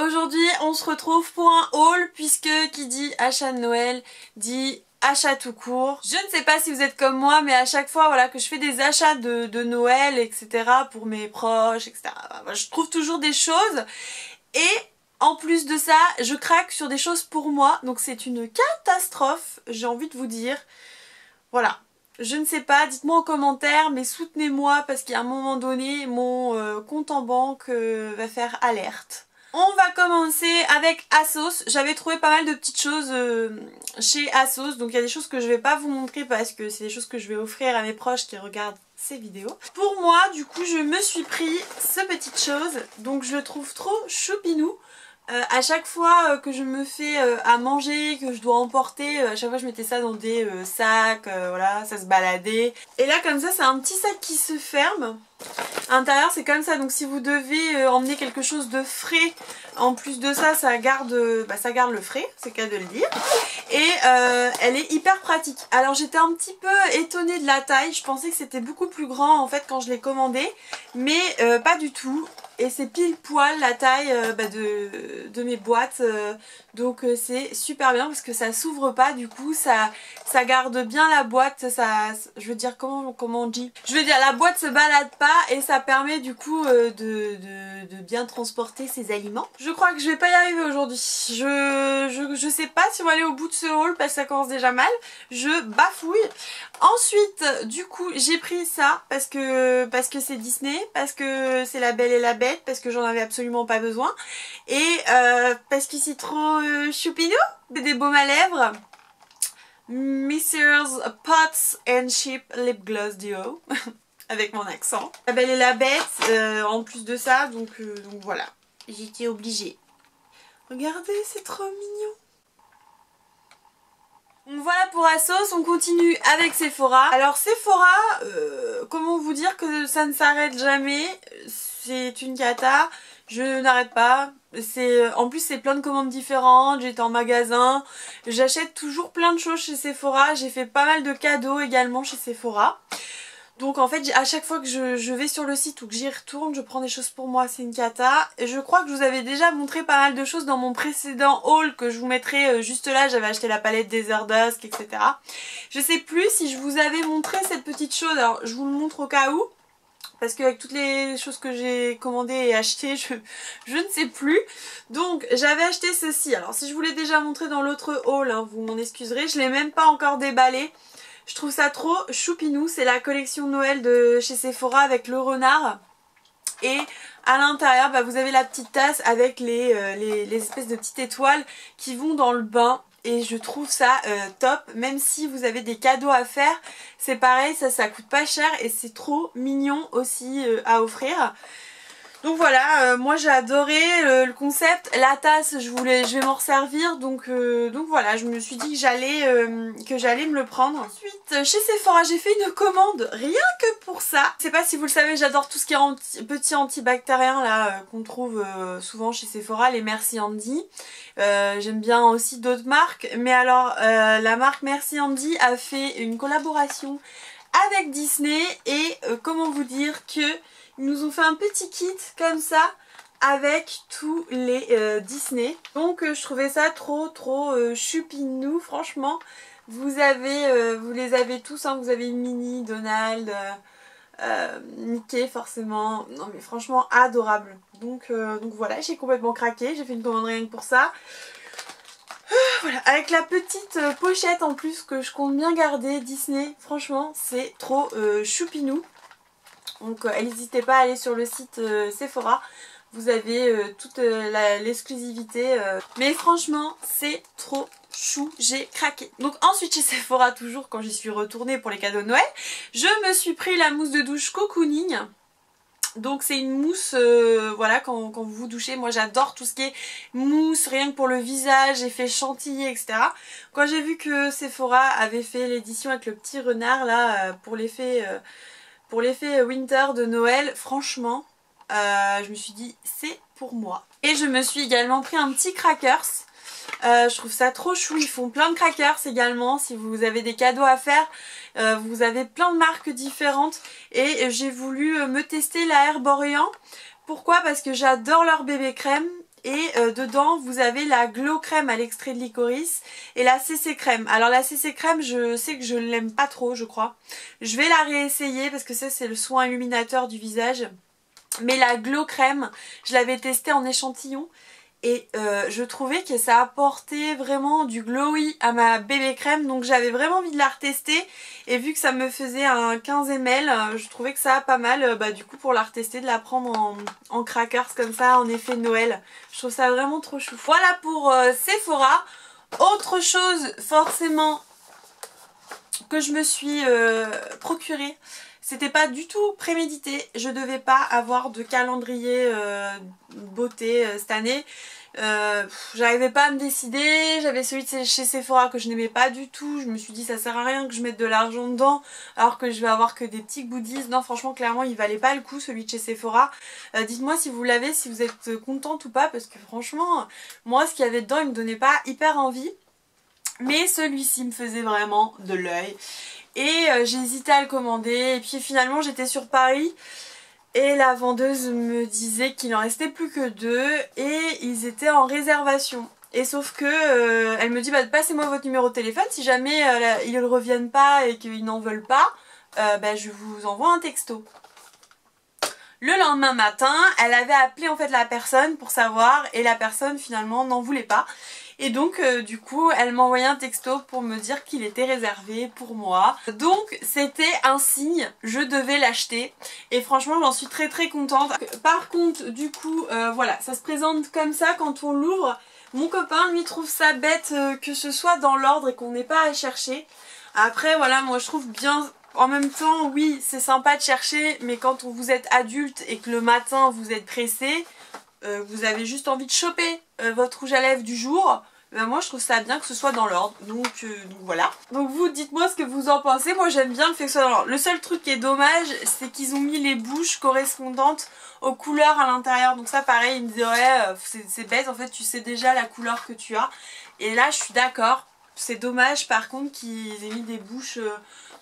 aujourd'hui on se retrouve pour un haul puisque qui dit achat de Noël dit achat tout court. Je ne sais pas si vous êtes comme moi, mais à chaque fois voilà, que je fais des achats de Noël, etc. pour mes proches, etc. Je trouve toujours des choses et en plus de ça, je craque sur des choses pour moi. Donc c'est une catastrophe, j'ai envie de vous dire. Voilà. Je ne sais pas, dites-moi en commentaire, mais soutenez-moi parce qu'à un moment donné, mon compte en banque va faire alerte. On va commencer avec ASOS. J'avais trouvé pas mal de petites choses chez ASOS. Donc il y a des choses que je vais pas vous montrer parce que c'est des choses que je vais offrir à mes proches qui regardent ces vidéos. Pour moi, du coup, je me suis pris ce petite chose. Donc je le trouve trop choupinou. À chaque fois que je me fais à manger, que je dois emporter, à chaque fois je mettais ça dans des sacs, voilà, ça se baladait. Et là comme ça c'est un petit sac qui se ferme. À l'intérieur c'est comme ça, donc si vous devez emmener quelque chose de frais, en plus de ça, ça garde le frais, c'est le cas de le dire. Et elle est hyper pratique. Alors j'étais un petit peu étonnée de la taille, je pensais que c'était beaucoup plus grand en fait quand je l'ai commandé, mais pas du tout. Et c'est pile poil la taille de mes boîtes, donc c'est super bien parce que ça s'ouvre pas, du coup ça garde bien la boîte, je veux dire comment on dit, je veux dire la boîte se balade pas et ça permet du coup de bien transporter ses aliments. Je crois que je vais pas y arriver aujourd'hui, je sais pas si on va aller au bout de ce haul parce que ça commence déjà mal, je bafouille. Ensuite du coup j'ai pris ça parce que c'est Disney, parce que c'est La Belle et la Bête, parce que j'en avais absolument pas besoin et parce que c'est trop choupinou. C'est des baumes à lèvres Mrs. Potts and Chip Lip Gloss Duo avec mon accent. La Belle et la Bête en plus de ça, donc voilà, j'étais obligée. Regardez, c'est trop mignon. Donc voilà pour ASOS, on continue avec Sephora. Alors Sephora, comment vous dire que ça ne s'arrête jamais, c'est une cata, je n'arrête pas. En plus c'est plein de commandes différentes, j'étais en magasin, j'achète toujours plein de choses chez Sephora, j'ai fait pas mal de cadeaux également chez Sephora. Donc en fait à chaque fois que je vais sur le site ou que j'y retourne, je prends des choses pour moi, c'est une cata. Et je crois que je vous avais déjà montré pas mal de choses dans mon précédent haul que je vous mettrai juste là. J'avais acheté la palette Desert Dusk, etc. Je sais plus si je vous avais montré cette petite chose, alors je vous le montre au cas où. Parce qu'avec toutes les choses que j'ai commandées et achetées, je ne sais plus. Donc j'avais acheté ceci. Alors si je vous l'ai déjà montré dans l'autre haul, hein, vous m'en excuserez, je ne l'ai même pas encore déballé. Je trouve ça trop choupinou, c'est la collection Noël de chez Sephora avec le renard. Et à l'intérieur, vous avez la petite tasse avec les espèces de petites étoiles qui vont dans le bain. Et je trouve ça top, même si vous avez des cadeaux à faire, c'est pareil, ça coûte pas cher et c'est trop mignon aussi à offrir. Donc voilà, moi j'ai adoré le concept, la tasse je vais m'en resservir, donc voilà, je me suis dit que j'allais me le prendre. Ensuite chez Sephora j'ai fait une commande rien que pour ça. Je sais pas si vous le savez, j'adore tout ce qui est petit antibactérien là qu'on trouve souvent chez Sephora, les Merci Handy. J'aime bien aussi d'autres marques, mais alors la marque Merci Handy a fait une collaboration avec Disney et comment vous dire que ils nous ont fait un petit kit comme ça avec tous les Disney. Donc je trouvais ça trop choupinou, franchement. Vous les avez tous, hein, vous avez Minnie, Donald, Mickey forcément. Non mais franchement adorable. Donc voilà, j'ai complètement craqué, j'ai fait une commande rien que pour ça. Voilà, avec la petite pochette en plus que je compte bien garder Disney, franchement c'est trop choupinou. Donc n'hésitez pas à aller sur le site Sephora, vous avez toute l'exclusivité. Mais franchement c'est trop chou, j'ai craqué. Donc ensuite chez Sephora, toujours quand j'y suis retournée pour les cadeaux de Noël, je me suis pris la mousse de douche Cocooning. Donc c'est une mousse, voilà, quand vous vous douchez, moi j'adore tout ce qui est mousse, rien que pour le visage, effet chantilly, etc. Quand j'ai vu que Sephora avait fait l'édition avec le petit renard là, pour l'effet winter de Noël, franchement, je me suis dit c'est pour moi. Et je me suis également pris un petit crackers. Je trouve ça trop chou, ils font plein de crackers également, si vous avez des cadeaux à faire, vous avez plein de marques différentes et j'ai voulu me tester la Herborian. Pourquoi? Parce que j'adore leur bébé crème Et dedans vous avez la Glow Crème à l'extrait de licorice et la CC Crème. Alors la CC Crème, je sais que je l'aime pas trop, je crois. Je vais la réessayer parce que ça c'est le soin illuminateur du visage. Mais la Glow Crème, je l'avais testée en échantillon. Et je trouvais que ça apportait vraiment du glowy à ma bébé crème. Donc j'avais vraiment envie de la retester. Et vu que ça me faisait un 15 ml, je trouvais que ça a pas mal. Du coup pour la retester, de la prendre en crackers comme ça, en effet Noël. Je trouve ça vraiment trop chou. Voilà pour Sephora. Autre chose forcément que je me suis procurée. C'était pas du tout prémédité, je devais pas avoir de calendrier beauté cette année. J'arrivais pas à me décider, j'avais celui de chez Sephora que je n'aimais pas du tout. Je me suis dit ça sert à rien que je mette de l'argent dedans alors que je vais avoir que des petits goodies. Non franchement clairement il valait pas le coup celui de chez Sephora. Dites-moi si vous l'avez, si vous êtes contente ou pas parce que franchement moi ce qu'il y avait dedans il me donnait pas hyper envie. Mais celui-ci me faisait vraiment de l'œil. Et j'ai hésité à le commander et puis finalement j'étais sur Paris et la vendeuse me disait qu'il en restait plus que 2 et ils étaient en réservation. Et sauf que elle me dit passez-moi votre numéro de téléphone, si jamais ils ne reviennent pas et qu'ils n'en veulent pas, je vous envoie un texto. Le lendemain matin, elle avait appelé en fait la personne pour savoir et la personne finalement n'en voulait pas. Et donc du coup elle m'a envoyé un texto pour me dire qu'il était réservé pour moi. Donc c'était un signe, je devais l'acheter et franchement j'en suis très très contente. Par contre du coup voilà, ça se présente comme ça quand on l'ouvre. Mon copain lui trouve ça bête que ce soit dans l'ordre et qu'on n'ait pas à chercher. Après voilà, moi je trouve bien. En même temps, oui, c'est sympa de chercher, mais quand vous êtes adulte et que le matin vous êtes pressé, vous avez juste envie de choper votre rouge à lèvres du jour, moi je trouve ça bien que ce soit dans l'ordre. Donc voilà. Donc vous dites-moi ce que vous en pensez. Moi j'aime bien le fait que ce soit dans l'ordre. Le seul truc qui est dommage, c'est qu'ils ont mis les bouches correspondantes aux couleurs à l'intérieur. Donc ça pareil, il me dirait c'est bête, en fait tu sais déjà la couleur que tu as. Et là je suis d'accord. C'est dommage par contre qu'ils aient mis des bouches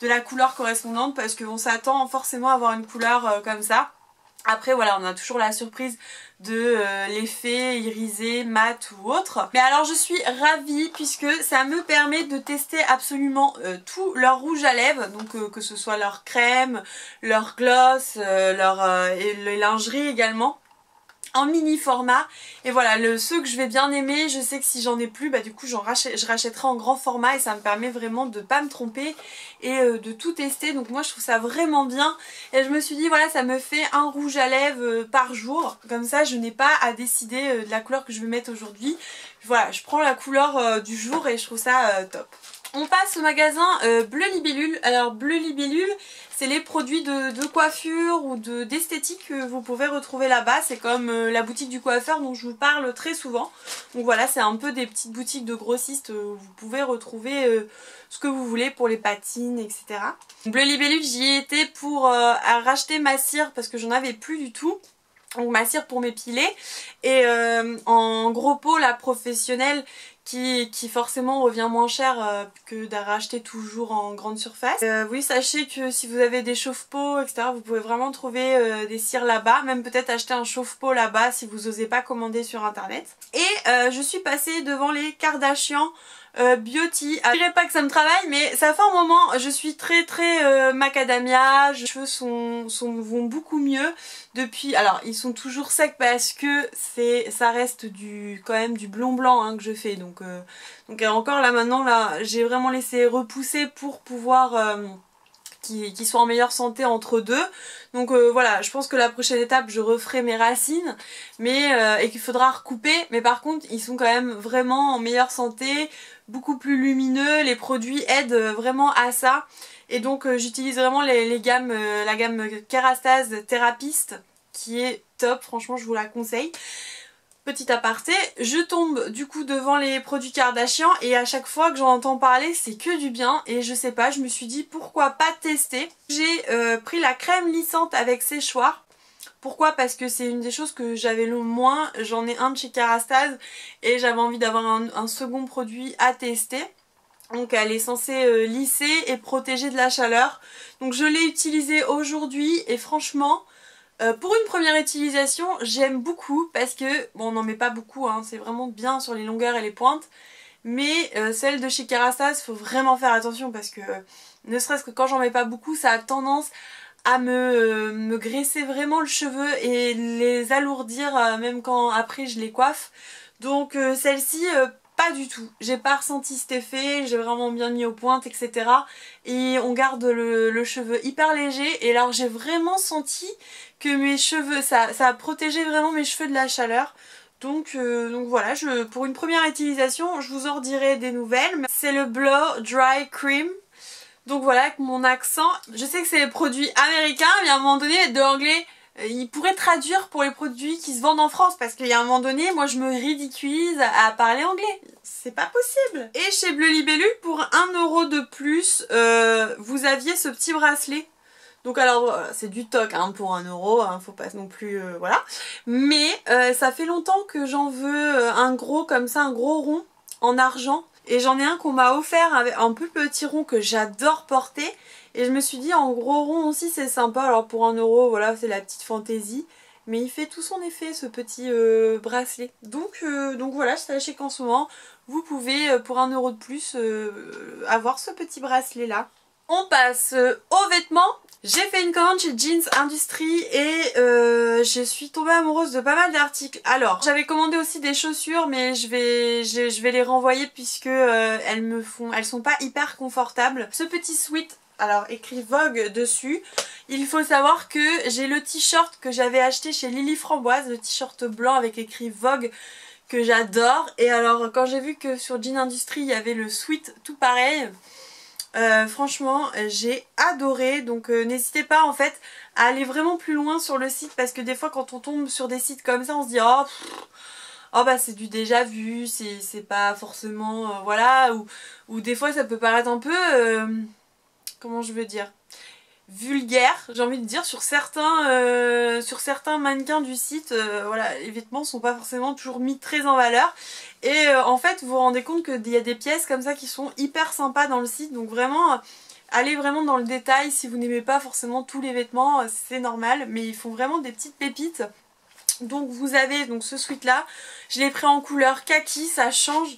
de la couleur correspondante parce qu'on s'attend forcément à avoir une couleur comme ça. Après voilà, on a toujours la surprise de l'effet irisé, mat ou autre. Mais alors je suis ravie puisque ça me permet de tester absolument tout leur rouge à lèvres. Donc que ce soit leur crème, leur gloss, et les lingeries également. En mini format et voilà ceux que je vais bien aimer, je sais que si j'en ai plus du coup je rachèterai en grand format et ça me permet vraiment de pas me tromper et de tout tester. Donc moi je trouve ça vraiment bien et je me suis dit voilà, ça me fait un rouge à lèvres par jour, comme ça je n'ai pas à décider de la couleur que je vais mettre aujourd'hui. Voilà, je prends la couleur du jour et je trouve ça top. On passe au magasin Bleu Libellule. Alors Bleu Libellule, c'est les produits de coiffure ou d'esthétique que vous pouvez retrouver là-bas. C'est comme la boutique du coiffeur dont je vous parle très souvent. Donc voilà, c'est un peu des petites boutiques de grossistes où vous pouvez retrouver ce que vous voulez pour les patines, etc. Bleu Libellule, j'y ai été pour racheter ma cire parce que j'en avais plus du tout. Donc ma cire pour m'épiler. Et en gros pot, la professionnelle qui forcément revient moins cher que de racheter toujours en grande surface. Oui, sachez que si vous avez des chauffe-peau, etc., vous pouvez vraiment trouver des cires là-bas. Même peut-être acheter un chauffe-peau là-bas si vous n'osez pas commander sur internet. Et je suis passée devant les Kardashian Beauty. Je dirais pas que ça me travaille, mais ça fait un moment, je suis très macadamia, mes cheveux vont beaucoup mieux depuis. Alors ils sont toujours secs parce que ça reste quand même du blond blanc que je fais, donc encore là maintenant là j'ai vraiment laissé repousser pour pouvoir qui soient en meilleure santé entre deux. Donc voilà, je pense que la prochaine étape je referai mes racines et qu'il faudra recouper, mais par contre ils sont quand même vraiment en meilleure santé, beaucoup plus lumineux, les produits aident vraiment à ça et donc j'utilise vraiment la gamme Kérastase Therapist qui est top, franchement je vous la conseille. Petit aparté, je tombe du coup devant les produits Kardashian et à chaque fois que j'en entends parler c'est que du bien et je sais pas, je me suis dit pourquoi pas tester. J'ai pris la crème lissante avec séchoir. Pourquoi? Parce que c'est une des choses que j'avais le moins, j'en ai un de chez Kérastase et j'avais envie d'avoir un second produit à tester. Donc elle est censée lisser et protéger de la chaleur. Donc je l'ai utilisée aujourd'hui et franchement Pour une première utilisation, j'aime beaucoup parce que, bon on n'en met pas beaucoup, hein, c'est vraiment bien sur les longueurs et les pointes, mais celle de chez Kerastase, faut vraiment faire attention parce que ne serait-ce que quand j'en mets pas beaucoup, ça a tendance à me graisser vraiment le cheveu et les alourdir même quand après je les coiffe. Donc celle-ci, pas du tout. J'ai pas ressenti cet effet, j'ai vraiment bien mis aux pointes, etc. Et on garde le cheveu hyper léger. Et alors j'ai vraiment senti que mes cheveux, ça a protégé vraiment mes cheveux de la chaleur. Donc voilà, pour une première utilisation, je vous en dirai des nouvelles. C'est le Blow Dry Cream. Donc voilà, avec mon accent, je sais que c'est les produits américains, mais à un moment donné, de l'anglais, il pourrait traduire pour les produits qui se vendent en France, parce qu'il y a un moment donné, moi je me ridiculise à parler anglais. C'est pas possible. Et chez Bleu Libellule, pour 1 € de plus, vous aviez ce petit bracelet. Donc alors voilà, c'est du toc hein, pour 1 €, hein, faut pas non plus, voilà. Mais ça fait longtemps que j'en veux un gros comme ça, un gros rond en argent. Et j'en ai un qu'on m'a offert avec un peu petit rond que j'adore porter. Et je me suis dit en gros rond aussi c'est sympa. Alors pour 1 €, voilà, c'est la petite fantaisie. Mais il fait tout son effet ce petit bracelet. Donc voilà, sachez qu'en ce moment, vous pouvez pour 1 € de plus avoir ce petit bracelet là. On passe aux vêtements. J'ai fait une commande chez Jeans Industrie et je suis tombée amoureuse de pas mal d'articles. Alors, j'avais commandé aussi des chaussures mais je vais les renvoyer puisque elles sont pas hyper confortables. Ce petit sweat, alors écrit Vogue dessus. Il faut savoir que j'ai le t-shirt que j'avais acheté chez Lily Framboise, le t-shirt blanc avec écrit Vogue que j'adore. Et alors quand j'ai vu que sur Jeans Industrie il y avait le sweat tout pareil, franchement j'ai adoré. Donc n'hésitez pas en fait à aller vraiment plus loin sur le site parce que des fois quand on tombe sur des sites comme ça on se dit oh bah c'est du déjà vu, c'est pas forcément voilà, ou des fois ça peut paraître un peu comment je veux dire, vulgaire, j'ai envie de dire, sur certains mannequins du site. Voilà, les vêtements sont pas forcément toujours mis très en valeur. Et en fait, vous vous rendez compte qu'il y a des pièces comme ça qui sont hyper sympas dans le site. Donc vraiment, allez vraiment dans le détail. Si vous n'aimez pas forcément tous les vêtements, c'est normal. Mais ils font vraiment des petites pépites. Donc vous avez donc ce sweat là. Je l'ai pris en couleur kaki, ça change.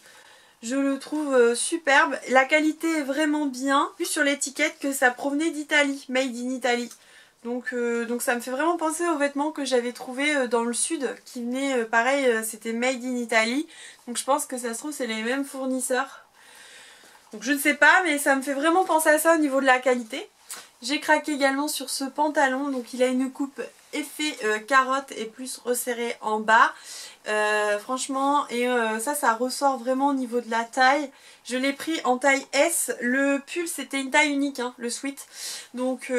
Je le trouve superbe. La qualité est vraiment bien. Vu sur l'étiquette que ça provenait d'Italie, made in Italy. Donc ça me fait vraiment penser aux vêtements que j'avais trouvés dans le sud qui venaient pareil, c'était made in Italy. Donc je pense que ça se trouve c'est les mêmes fournisseurs. Donc je ne sais pas mais ça me fait vraiment penser à ça au niveau de la qualité. J'ai craqué également sur ce pantalon. Donc il a une coupe effet carotte et plus resserré en bas. Franchement, et ça ressort vraiment au niveau de la taille. Je l'ai pris en taille S. Le pull c'était une taille unique hein, le sweat. Donc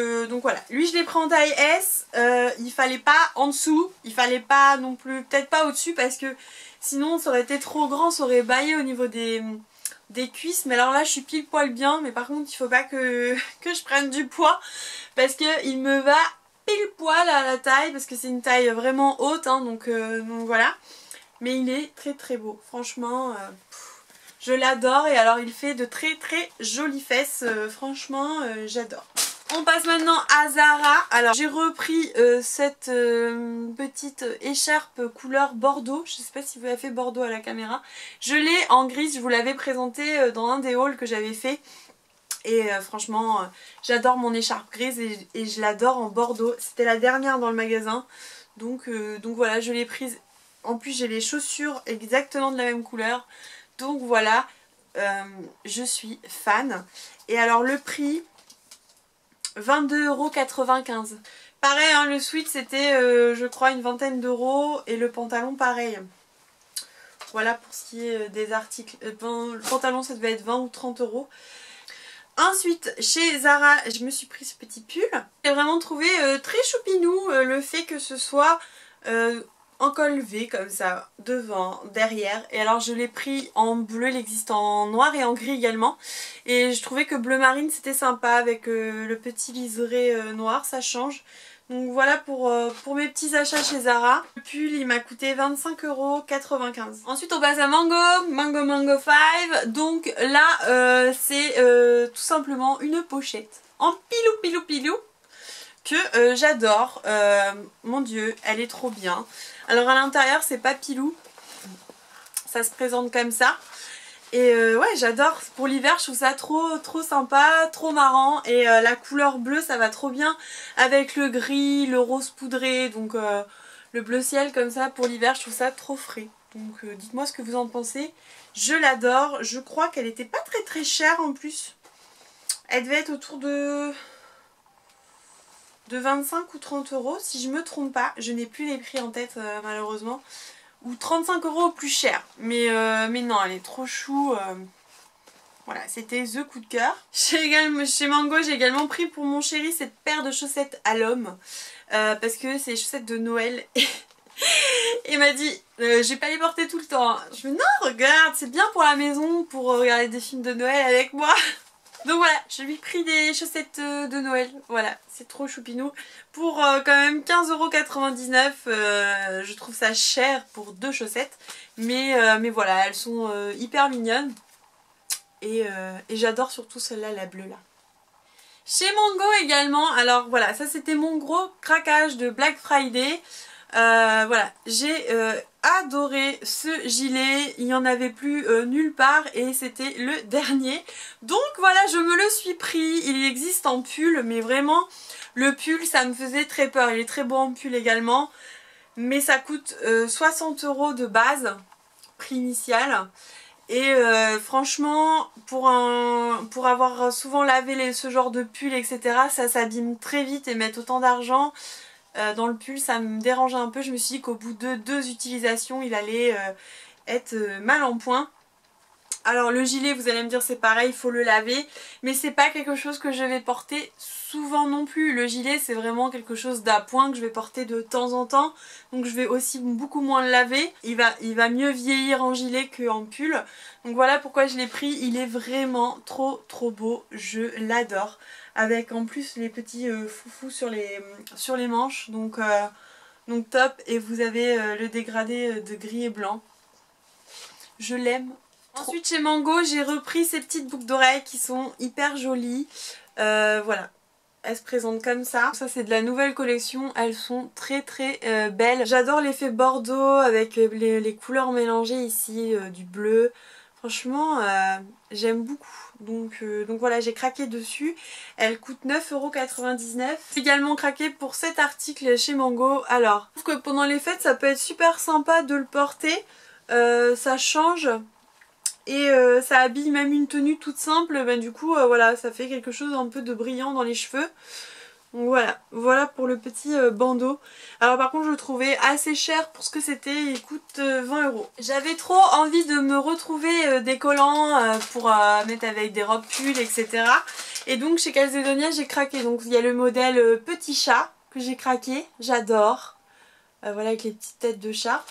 voilà, lui je l'ai pris en taille S. Il fallait pas en dessous, il fallait pas non plus, peut-être pas au-dessus parce que sinon ça aurait été trop grand, ça aurait baillé au niveau des cuisses. Mais alors là je suis pile poil bien, mais par contre il faut pas que je prenne du poids parce que il me va pile poil à la taille parce que c'est une taille vraiment haute hein, donc voilà. Mais il est très très beau, franchement je l'adore. Et alors il fait de très très jolies fesses, franchement j'adore. On passe maintenant à Zara. Alors j'ai repris cette petite écharpe couleur bordeaux. Je ne sais pas si vous avez fait bordeaux à la caméra. Je l'ai en grise, je vous l'avais présenté dans un des hauls que j'avais fait. Et franchement j'adore mon écharpe grise et je l'adore en bordeaux. C'était la dernière dans le magasin. Donc voilà, je l'ai prise. En plus j'ai les chaussures exactement de la même couleur. Donc voilà, je suis fan. Et alors le prix, 22,95 €. Pareil hein, le sweat c'était je crois une vingtaine d'euros. Et le pantalon pareil. Voilà pour ce qui est des articles. Le pantalon ça devait être 20 ou 30 €. Ensuite, chez Zara, je me suis pris ce petit pull. J'ai vraiment trouvé très choupinou le fait que ce soit en col V comme ça, devant, derrière. Et alors je l'ai pris en bleu, il existe en noir et en gris également. Et je trouvais que bleu marine c'était sympa avec le petit liseré noir, ça change. Donc voilà pour mes petits achats chez Zara. Le pull il m'a coûté 25,95 €. Ensuite on passe à Mango 5. Donc là c'est tout simplement une pochette en pilou que j'adore. Mon dieu, elle est trop bien. Alors à l'intérieur c'est papilou, ça se présente comme ça. Et ouais, j'adore. Pour l'hiver je trouve ça trop sympa, trop marrant. Et la couleur bleue ça va trop bien avec le gris, le rose poudré. Donc le bleu ciel comme ça pour l'hiver, je trouve ça trop frais. Donc dites-moi ce que vous en pensez. Je l'adore. Je crois qu'elle était pas très chère en plus. Elle devait être autour de 25 ou 30 euros si je me trompe pas. Je n'ai plus les prix en tête malheureusement. Ou 35 euros au plus cher. Mais non, elle est trop chou. Voilà, c'était the coup de cœur. Chez Mango, j'ai également pris pour mon chéri cette paire de chaussettes à l'homme. Parce que c'est les chaussettes de Noël. Il m'a dit, je vais pas les porter tout le temps. Je me dis, non, regarde, c'est bien pour la maison, pour regarder des films de Noël avec moi. Donc voilà, je lui ai pris des chaussettes de Noël. Voilà, c'est trop choupinou. Pour quand même 15,99 €. Je trouve ça cher pour deux chaussettes. Mais voilà, elles sont hyper mignonnes. Et j'adore surtout celle-là, la bleue là. Chez Mango également, alors voilà, ça c'était mon gros craquage de Black Friday. Voilà, j'ai adoré ce gilet, il n'y en avait plus nulle part et c'était le dernier. Donc voilà, je me le suis pris, il existe en pull, mais vraiment le pull ça me faisait très peur. Il est très beau en pull également, mais ça coûte 60 € de base, prix initial. Et franchement, pour avoir souvent lavé ce genre de pull, etc., ça s'abîme très vite et mettre autant d'argent dans le pull, ça me dérangeait un peu. Je me suis dit qu'au bout de 2 utilisations, il allait être mal en point. Alors le gilet, vous allez me dire c'est pareil, il faut le laver, mais c'est pas quelque chose que je vais porter souvent non plus. Le gilet c'est vraiment quelque chose d'appoint que je vais porter de temps en temps, donc je vais aussi beaucoup moins le laver. Il va mieux vieillir en gilet qu'en pull, donc voilà pourquoi je l'ai pris. Il est vraiment trop beau, je l'adore, avec en plus les petits foufous sur les manches, donc top. Et vous avez le dégradé de gris et blanc, je l'aime. Ensuite chez Mango, j'ai repris ces petites boucles d'oreilles qui sont hyper jolies. Voilà, elles se présentent comme ça. Ça c'est de la nouvelle collection, elles sont très belles. J'adore l'effet bordeaux avec les couleurs mélangées ici, du bleu. Franchement, j'aime beaucoup. Donc voilà, j'ai craqué dessus. Elle coûte 9,99 €. J'ai également craqué pour cet article chez Mango. Alors, je trouve que pendant les fêtes, ça peut être super sympa de le porter. Ça change. Et ça habille même une tenue toute simple, ben du coup voilà, ça fait quelque chose un peu de brillant dans les cheveux. Donc voilà pour le petit bandeau. Alors par contre je le trouvais assez cher pour ce que c'était, il coûte 20 €. J'avais trop envie de me retrouver des collants pour mettre avec des robes pulls, etc. Et donc chez Calzedonia j'ai craqué. Donc il y a le modèle petit chat que j'ai craqué, j'adore. Voilà, avec les petites têtes de chat.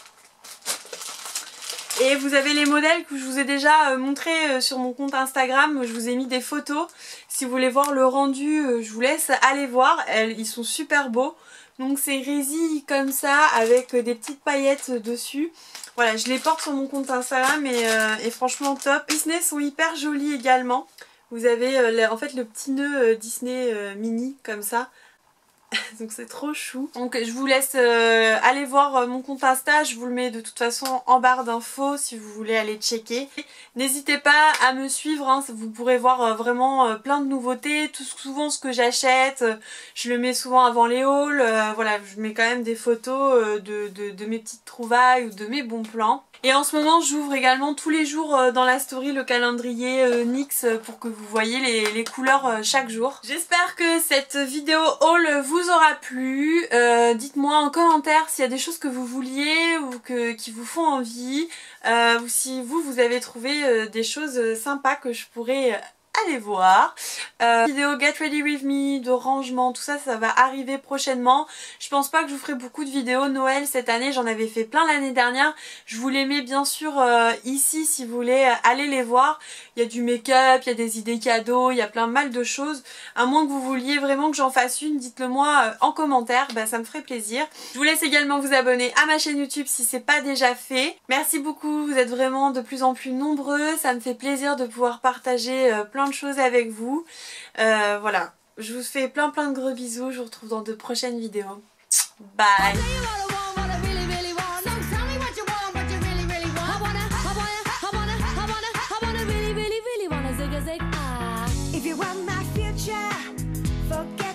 Et vous avez les modèles que je vous ai déjà montré sur mon compte Instagram. Je vous ai mis des photos. Si vous voulez voir le rendu, je vous laisse aller voir. Ils sont super beaux. Donc c'est résille comme ça avec des petites paillettes dessus. Voilà, je les porte sur mon compte Instagram et franchement top. Disney sont hyper jolis également. Vous avez en fait le petit nœud Disney mini comme ça. Donc c'est trop chou. Donc je vous laisse aller voir mon compte Insta, je vous le mets de toute façon en barre d'infos si vous voulez aller checker. N'hésitez pas à me suivre, hein, vous pourrez voir vraiment plein de nouveautés. Souvent ce que j'achète, je le mets souvent avant les hauls. Voilà, je mets quand même des photos de mes petites trouvailles ou de mes bons plans. Et en ce moment j'ouvre également tous les jours dans la story le calendrier NYX pour que vous voyez les couleurs chaque jour. J'espère que cette vidéo haul vous aura plu. Dites-moi en commentaire s'il y a des choses que vous vouliez ou qui vous font envie. Ou si vous avez trouvé des choses sympas que je pourrais aller voir. Vidéo Get Ready With Me, de rangement, tout ça, ça va arriver prochainement. Je pense pas que je vous ferai beaucoup de vidéos Noël cette année, j'en avais fait plein l'année dernière. Je vous les mets bien sûr ici si vous voulez aller les voir. Il y a du make-up, il y a des idées cadeaux, il y a plein mal de choses. À moins que vous vouliez vraiment que j'en fasse une, dites-le moi en commentaire, bah, ça me ferait plaisir. Je vous laisse également vous abonner à ma chaîne YouTube si c'est pas déjà fait. Merci beaucoup, vous êtes vraiment de plus en plus nombreux, ça me fait plaisir de pouvoir partager plein de choses avec vous. Voilà. Je vous fais plein de gros bisous. Je vous retrouve dans de prochaines vidéos. Bye. If you want my future, forget